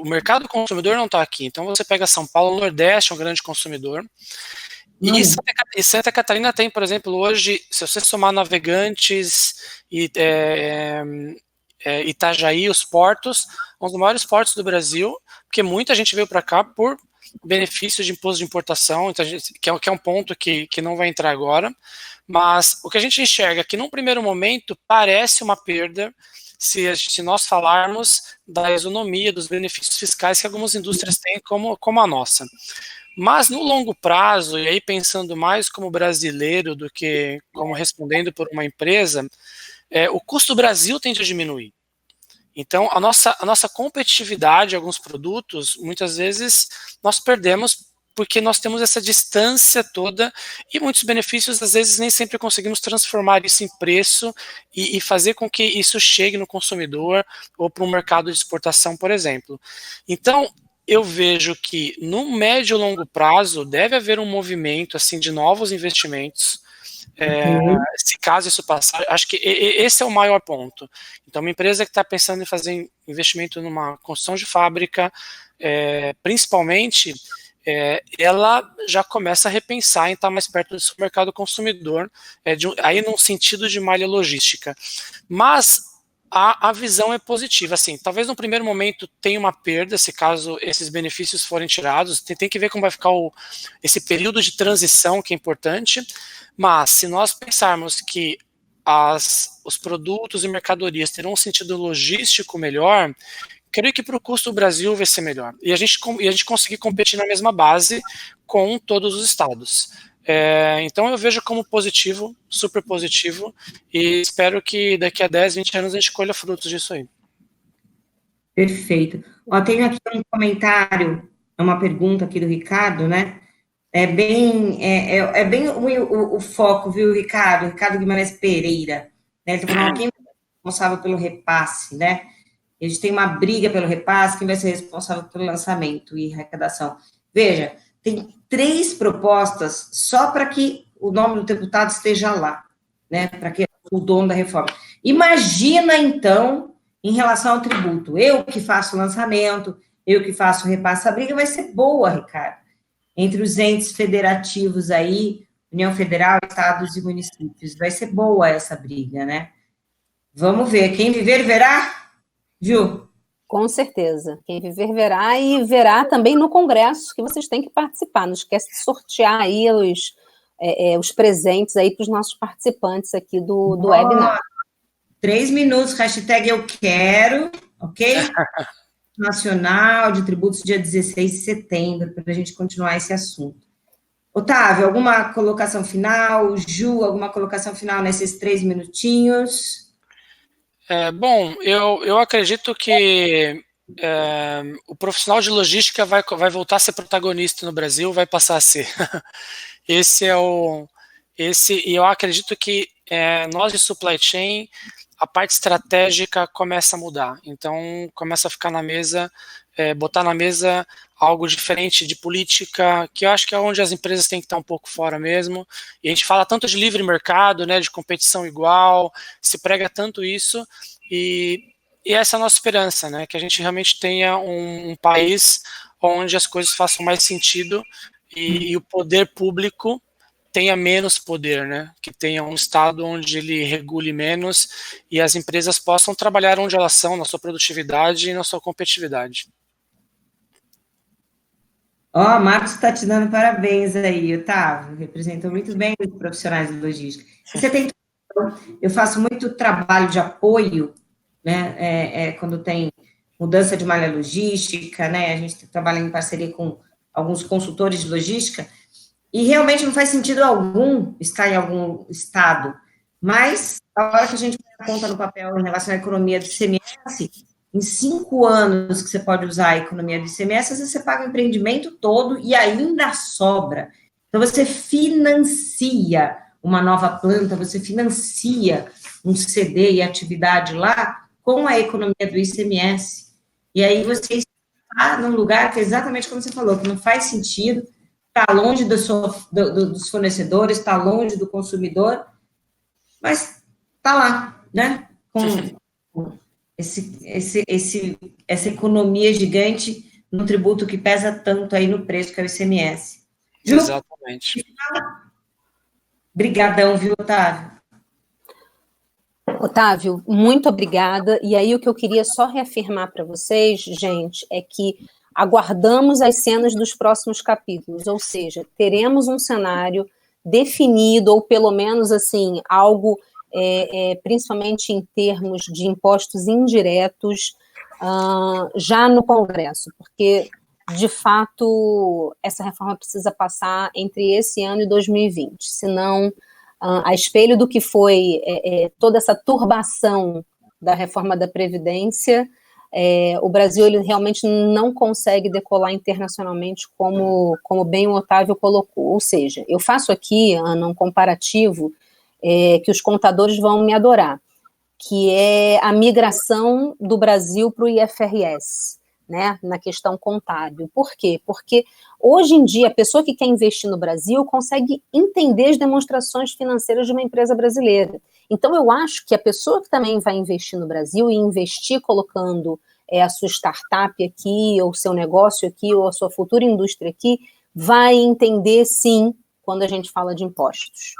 mercado consumidor não está aqui. Então você pega São Paulo, o Nordeste é um grande consumidor, e Santa Catarina tem, por exemplo, hoje, se você somar Navegantes e Itajaí, os portos, um dos maiores portos do Brasil, porque muita gente veio para cá por benefícios de imposto de importação, então que é um ponto que não vai entrar agora, mas o que a gente enxerga é que num primeiro momento parece uma perda se nós falarmos da isonomia, dos benefícios fiscais que algumas indústrias têm como a nossa. Mas no longo prazo, e aí pensando mais como brasileiro do que como respondendo por uma empresa, o custo do Brasil tende a diminuir. Então, a nossa competitividade em alguns produtos, muitas vezes, nós perdemos porque nós temos essa distância toda e muitos benefícios, às vezes, nem sempre conseguimos transformar isso em preço e fazer com que isso chegue no consumidor ou para um mercado de exportação, por exemplo. Então, eu vejo que no médio e longo prazo deve haver um movimento assim, de novos investimentos. Se caso isso passar, acho que esse é o maior ponto. Então, uma empresa que está pensando em fazer investimento numa construção de fábrica, principalmente, ela já começa a repensar em estar mais perto do seu mercado consumidor, aí num sentido de malha logística. Mas a visão é positiva, assim, talvez no primeiro momento tenha uma perda, se caso esses benefícios forem tirados, tem que ver como vai ficar esse período de transição, que é importante, mas se nós pensarmos que os produtos e mercadorias terão um sentido logístico melhor, creio que para o custo do Brasil vai ser melhor, e a gente conseguir competir na mesma base com todos os estados. Então eu vejo como positivo, super positivo, e espero que daqui a 10, 20 anos a gente colha frutos disso aí. Perfeito. Tenho aqui um comentário, uma pergunta aqui do Ricardo, né? É bem o foco, viu, Ricardo? Ricardo Guimarães Pereira. Né? Ele está falando, quem é responsável pelo repasse, né? A gente tem uma briga pelo repasse, quem vai ser responsável pelo lançamento e arrecadação. Veja, tem 3 propostas só para que o nome do deputado esteja lá, né? Para que o dono da reforma. Imagina, então, em relação ao tributo. Eu que faço o lançamento, eu que faço o repasse, a briga vai ser boa, Ricardo, entre os entes federativos aí, União Federal, estados e municípios. Vai ser boa essa briga, né? Vamos ver. Quem viver, verá, Ju? Com certeza. Quem viver, verá, e verá também no Congresso, que vocês têm que participar. Não esquece de sortear aí os presentes aí para os nossos participantes aqui do webinar. 3 minutos, hashtag eu quero, ok? Nacional de Tributos, dia 16 de setembro, para a gente continuar esse assunto. Otávio, alguma colocação final? Ju, alguma colocação final nesses 3 minutinhos? Eu acredito que o profissional de logística vai voltar a ser protagonista no Brasil, vai passar a ser. E eu acredito que nós de supply chain, a parte estratégica começa a mudar. Então, começa a ficar na mesa, botar na mesa algo diferente de política, que eu acho que é onde as empresas têm que estar um pouco fora mesmo. E a gente fala tanto de livre mercado, né, de competição igual, se prega tanto isso, E essa é a nossa esperança, né? Que a gente realmente tenha um país onde as coisas façam mais sentido e o poder público tenha menos poder, né? Que tenha um Estado onde ele regule menos e as empresas possam trabalhar onde elas são, na sua produtividade e na sua competitividade. Ó, Marcos está te dando parabéns aí, Otávio. Representou muito bem os profissionais de logística. E você tem. Eu faço muito trabalho de apoio, né? Quando tem mudança de malha logística, né? A gente trabalha em parceria com alguns consultores de logística, e realmente não faz sentido algum estar em algum estado. Mas, a hora que a gente põe a conta no papel em relação à economia do ICMS, em 5 anos que você pode usar a economia do ICMS, às vezes você paga o empreendimento todo e ainda sobra. Então, você financia uma nova planta, você financia um CD e atividade lá com a economia do ICMS. E aí você está num lugar que é exatamente como você falou, que não faz sentido, está longe dos fornecedores, está longe do consumidor, mas está lá, né? Com essa economia gigante num tributo que pesa tanto aí no preço, que é o ICMS. Ju, exatamente. Brigadão, viu, Otávio? Otávio, muito obrigada. E aí o que eu queria só reafirmar para vocês, gente, é que aguardamos as cenas dos próximos capítulos, ou seja, teremos um cenário definido, ou pelo menos assim, algo principalmente em termos de impostos indiretos, já no Congresso, porque, de fato, essa reforma precisa passar entre esse ano e 2020, senão, a espelho do que foi toda essa turbação da reforma da Previdência, o Brasil ele realmente não consegue decolar internacionalmente, como bem o Otávio colocou. Ou seja, eu faço aqui, Ana, um comparativo que os contadores vão me adorar, que é a migração do Brasil para o IFRS, né, na questão contábil. Por quê? Porque hoje em dia a pessoa que quer investir no Brasil consegue entender as demonstrações financeiras de uma empresa brasileira. Então eu acho que a pessoa que também vai investir no Brasil e investir colocando a sua startup aqui, ou seu negócio aqui, ou a sua futura indústria aqui, vai entender sim quando a gente fala de impostos.